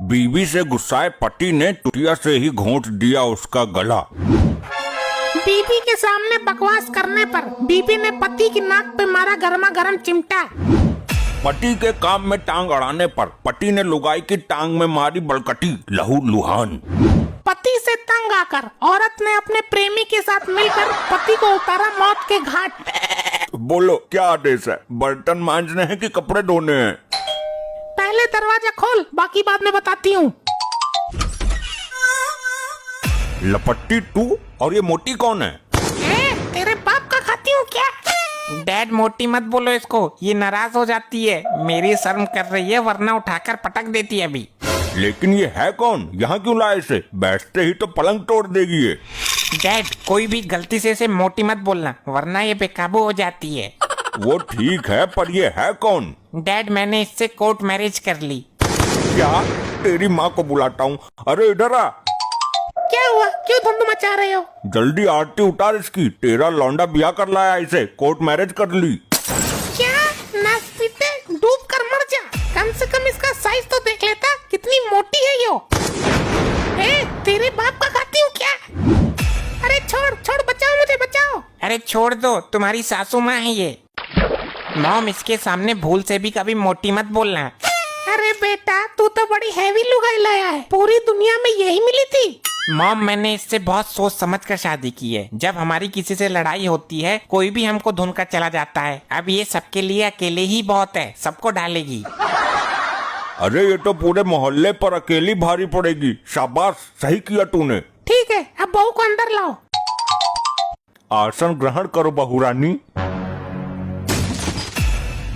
बीवी से गुस्साए पति ने टुटिया से ही घोंट दिया उसका गला। बीबी के सामने बकवास करने पर बीबी ने पति की नाक पे मारा गर्मा गर्म चिमटा। पति के काम में टांग अड़ाने पर पति ने लुगाई की टांग में मारी बलकटी, लहू लुहान। पति से तंग आकर औरत ने अपने प्रेमी के साथ मिलकर पति को उतारा मौत के घाट। बोलो क्या आदेश है, बर्तन मांजने हैं कि कपड़े धोने हैं? पहले दरवाजा खोल, बाकी बाद में बताती हूँ। लपट्टी टू, और ये मोटी कौन है? तेरे बाप का खाती हूँ क्या? डैड मोटी मत बोलो इसको, ये नाराज हो जाती है। मेरी शर्म कर रही है वरना उठाकर पटक देती है अभी। लेकिन ये है कौन? यहाँ क्यों लाए इसे? बैठते ही तो पलंग तोड़ देगी ये। डैड कोई भी गलती से इसे मोटी मत बोलना वरना ये बेकाबू हो जाती है। वो ठीक है, पर ये है कौन? डैड मैंने इससे कोर्ट मैरिज कर ली। क्या? तेरी माँ को बुलाता हूँ। अरे इधर आ। क्या हुआ? क्यों धुंध मचा रहे हो? जल्दी आरती उतार इसकी। तेरा लौंडा ब्याह कर लाया इसे, कोर्ट मैरिज कर ली। क्या? नास्तिते, डूब कर मर जा। कम से कम इसका साइज तो देख लेता, कितनी मोटी है यो। तेरे बाप का खाती हूँ क्या? अरे छोड़ छोड़, बचाओ मुझे, बचाओ। अरे छोड़ दो, तुम्हारी सासू माँ है ये। मॉम इसके सामने भूल से भी कभी मोटी मत बोलना। अरे बेटा, तू तो बड़ी हैवी लुगाई लाया है, पूरी दुनिया में यही मिली थी। मॉम मैंने इससे बहुत सोच समझ कर शादी की है। जब हमारी किसी से लड़ाई होती है कोई भी हमको धुन कर चला जाता है। अब ये सबके लिए अकेले ही बहुत है, सबको डालेगी। अरे ये तो पूरे मोहल्ले पर अकेली भारी पड़ेगी। शाबाश, सही किया तूने। ठीक है, अब बहू को अंदर लाओ। आसन ग्रहण करो बहुरानी।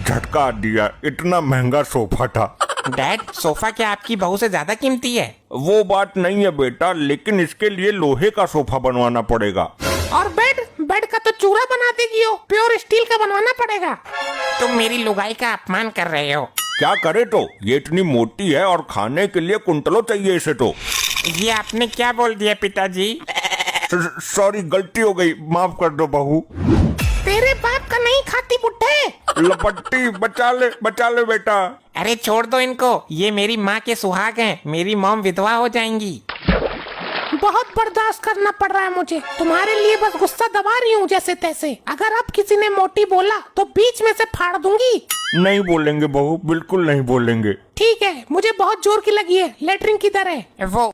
झटका दिया, इतना महंगा सोफा था। डैड सोफा क्या आपकी बहू से ज्यादा कीमती है? वो बात नहीं है बेटा, लेकिन इसके लिए लोहे का सोफा बनवाना पड़ेगा। और बेड का तो चूरा बना देगी हो, प्योर स्टील का बनवाना पड़ेगा। तुम मेरी लुगाई का अपमान कर रहे हो। क्या करे तो? ये इतनी मोटी है और खाने के लिए कुंटलों चाहिए इसे तो। ये आपने क्या बोल दिया पिताजी? सॉरी, गलती हो गई, माफ कर दो बहू। तेरे बाप का नहीं खाती बुड्ढे। लपट्टी, बचा ले बेटा। अरे छोड़ दो इनको, ये मेरी माँ के सुहाग हैं। मेरी मॉम विधवा हो जाएंगी। बहुत बर्दाश्त करना पड़ रहा है मुझे, तुम्हारे लिए बस गुस्सा दबा रही हूँ जैसे तैसे। अगर अब किसी ने मोटी बोला तो बीच में से फाड़ दूंगी। नहीं बोलेंगे बहू, बिल्कुल नहीं बोलेंगे। ठीक है, मुझे बहुत जोर की लगी है, लेटरिन किधर है? वो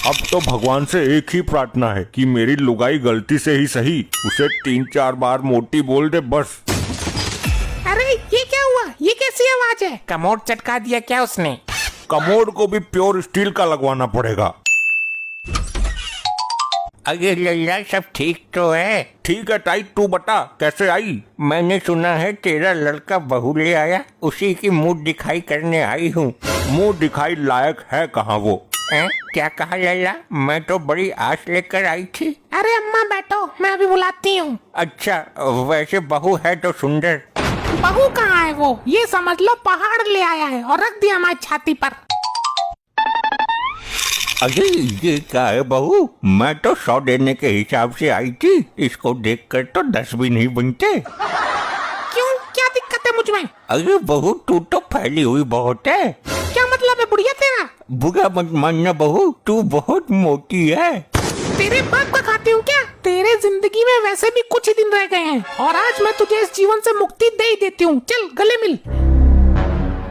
अब तो भगवान से एक ही प्रार्थना है कि मेरी लुगाई गलती से ही सही उसे 3-4 बार मोटी बोल दे बस। अरे ये क्या हुआ? ये कैसी आवाज है? कमोड चटका दिया क्या उसने? कमोड को भी प्योर स्टील का लगवाना पड़ेगा। अरे लल्ला सब ठीक तो है? ठीक है ताई, तू बता कैसे आई? मैंने सुना है तेरा लड़का बहू ले आया, उसी की मुंह दिखाई करने आई हूँ। मुंह दिखाई लायक है कहाँ वो? क्या कहा लल्ला? मैं तो बड़ी आस लेकर आई थी। अरे अम्मा बैठो, मैं अभी बुलाती हूँ। अच्छा वैसे बहू है तो सुंदर। बहू कहाँ है वो? ये समझ लो पहाड़ ले आया है और रख दिया हमारी छाती पर। अरे ये क्या है बहू? मैं तो 100 देने के हिसाब से आई थी, इसको देखकर तो 10 भी नहीं बनते। क्यों, क्या दिक्कत है मुझ में? अरे बहू तू तो फैली हुई बहुत है। क्या मतलब है बुढ़िया तेरा? बुरा मत मानना बहू, तू बहुत मोटी है। तेरे बाप का खाती हूँ क्या? तेरे जिंदगी में वैसे भी कुछ ही दिन रह गए हैं और आज मैं तुझे इस जीवन से मुक्ति दे ही देती हूँ। चल गले मिल।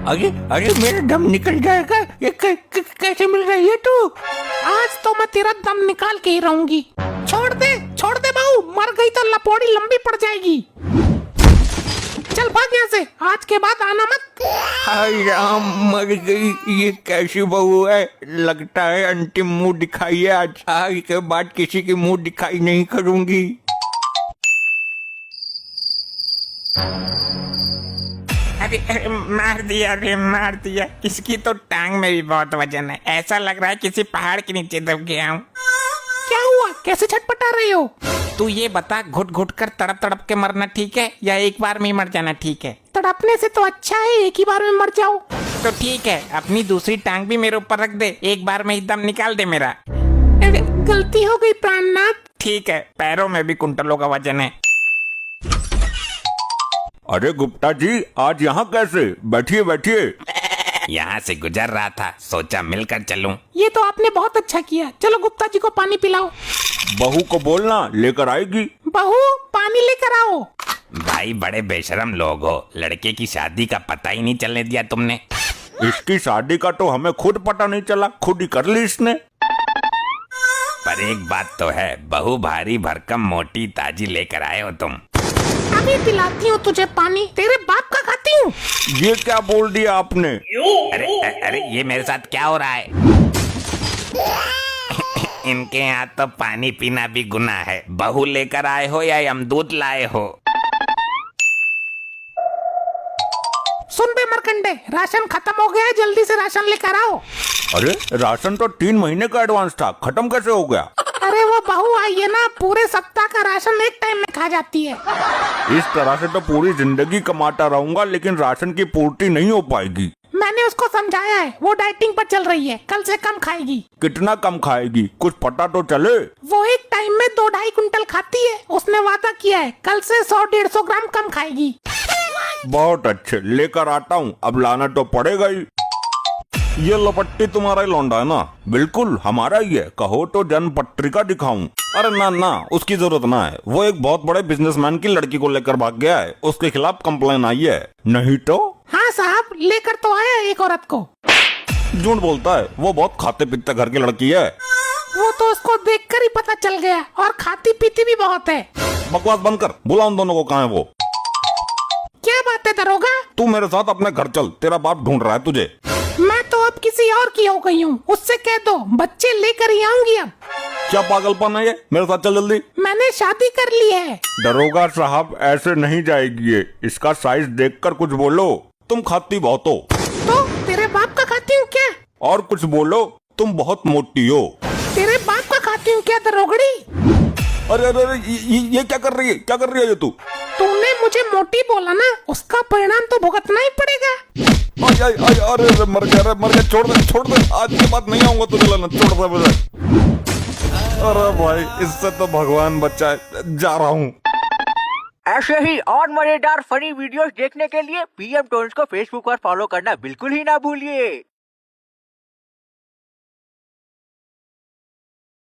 अरे अरे मेरा दम निकल जाएगा, ये कैसे मिल रही है तू? आज तो मैं तेरा दम निकाल के ही रहूंगी। छोड़ दे बहू, मर गई तो लपोड़ी लंबी पड़ जाएगी। चल भाग यहाँ से, आज के बाद आना मत। हाय राम, मर गई। ये कैसी बहू है? लगता है अंतिम मुंह दिखाई है आज के बाद किसी की मुंह दिखाई नहीं करूंगी। अरे मार दिया रे, मार दिया। इसकी तो टांग में भी बहुत वजन है, ऐसा लग रहा है किसी पहाड़ के नीचे दब गया हूँ। क्या हुआ? कैसे छटपटा रही हो? तू ये बता, घुट घुट कर तड़प तड़प के मरना ठीक है या एक बार में ही मर जाना ठीक है? तड़पने से तो अच्छा है एक ही बार में मर जाओ। तो ठीक है, अपनी दूसरी टांग भी मेरे ऊपर रख दे, एक बार में ही दम निकाल दे मेरा। गलती हो गई प्राणनाथ। ठीक है, पैरों में भी कुंटलों का वजन है। अरे गुप्ता जी, आज यहाँ कैसे? बैठिए बैठिए। यहाँ से गुजर रहा था, सोचा मिलकर चलूं। ये तो आपने बहुत अच्छा किया। चलो गुप्ता जी को पानी पिलाओ। बहू को बोलना लेकर आएगी। बहू पानी लेकर आओ। भाई बड़े बेशरम लोग हो, लड़के की शादी का पता ही नहीं चलने दिया तुमने। इसकी शादी का तो हमें खुद पता नहीं चला, खुद ही कर ली इसने। पर एक बात तो है, बहू भारी भरकम मोटी ताजी लेकर आए हो तुम। अभी पिलाती हूँ तुझे पानी, तेरे बाप का खाती हूँ। ये क्या बोल दिया आपने? अरे ये मेरे साथ क्या हो रहा है? इनके यहाँ तो पानी पीना भी गुनाह है। बहू लेकर आए हो या यमदूत लाए हो? सुन बे मरकंडे, राशन खत्म हो गया है, जल्दी से राशन लेकर आओ। अरे राशन तो 3 महीने का एडवांस था, खत्म कैसे हो गया? अरे वो बहू आई है ना, पूरे सप्ताह का राशन एक टाइम में खा जाती है। इस तरह से तो पूरी जिंदगी कमाता रहूंगा, लेकिन राशन की पूर्ति नहीं हो पाएगी। मैंने उसको समझाया है, वो डाइटिंग पर चल रही है, कल से कम खाएगी। कितना कम खाएगी, कुछ पता तो चले। वो एक टाइम में 2-2.5 कुंटल खाती है। उसने वादा किया है, कल से 100-150 ग्राम कम खाएगी। बहुत अच्छे, लेकर आता हूँ। अब लाना तो पड़ेगा ही। ये लपट्टी तुम्हारा ही लौंडा है ना? बिल्कुल हमारा ही है। कहो तो जन्म पत्रिका दिखाऊं? अरे ना ना, उसकी जरूरत ना है। वो एक बहुत बड़े बिजनेसमैन की लड़की को लेकर भाग गया है, उसके खिलाफ कंप्लेन आई है। नहीं तो? हाँ साहब, लेकर तो आया एक औरत को। झूठ बोलता है, वो बहुत खाते पीते घर की लड़की है। वो तो उसको देखकर ही पता चल गया, और खाती पीती भी बहुत है। बकवास बंद कर, बुला उन दोनों को। कहाँ है वो? क्या बात है दरोगा? तू मेरे साथ अपने घर चल, तेरा बाप ढूंढ रहा है तुझे। मैं तो अब किसी और की हो गई हूँ, उससे कह दो बच्चे लेकर ही आऊंगी अब। क्या पागलपन है ये? मेरे साथ चल जल्दी। मैंने शादी कर ली है। दरोगा साहब, ऐसे नहीं जाएगी ये। इसका साइज देखकर कुछ बोलो। तुम खाती बहुत हो। तो तेरे बाप का खाती हूँ क्या? और कुछ बोलो, तुम बहुत मोटी हो। तेरे बाप का खाती हूँ क्या दरोगड़ी? अरे अरे अरे, ये क्या कर रही है? क्या कर रही है ये तू? तूने मुझे मोटी बोला ना, उसका परिणाम तो भुगतना ही पड़ेगा। अरे मर गया, छोड़ दे। आज के बाद नहीं आऊंगा तुझे लाना, छोड़ दे मुझे। अरे भाई, इससे तो भगवान बचाए। जा रहा हूँ। ऐसे ही और मजेदार फनी वीडियोस देखने के लिए PM टोन्स को फेसबुक पर फॉलो करना बिल्कुल ही ना भूलिए।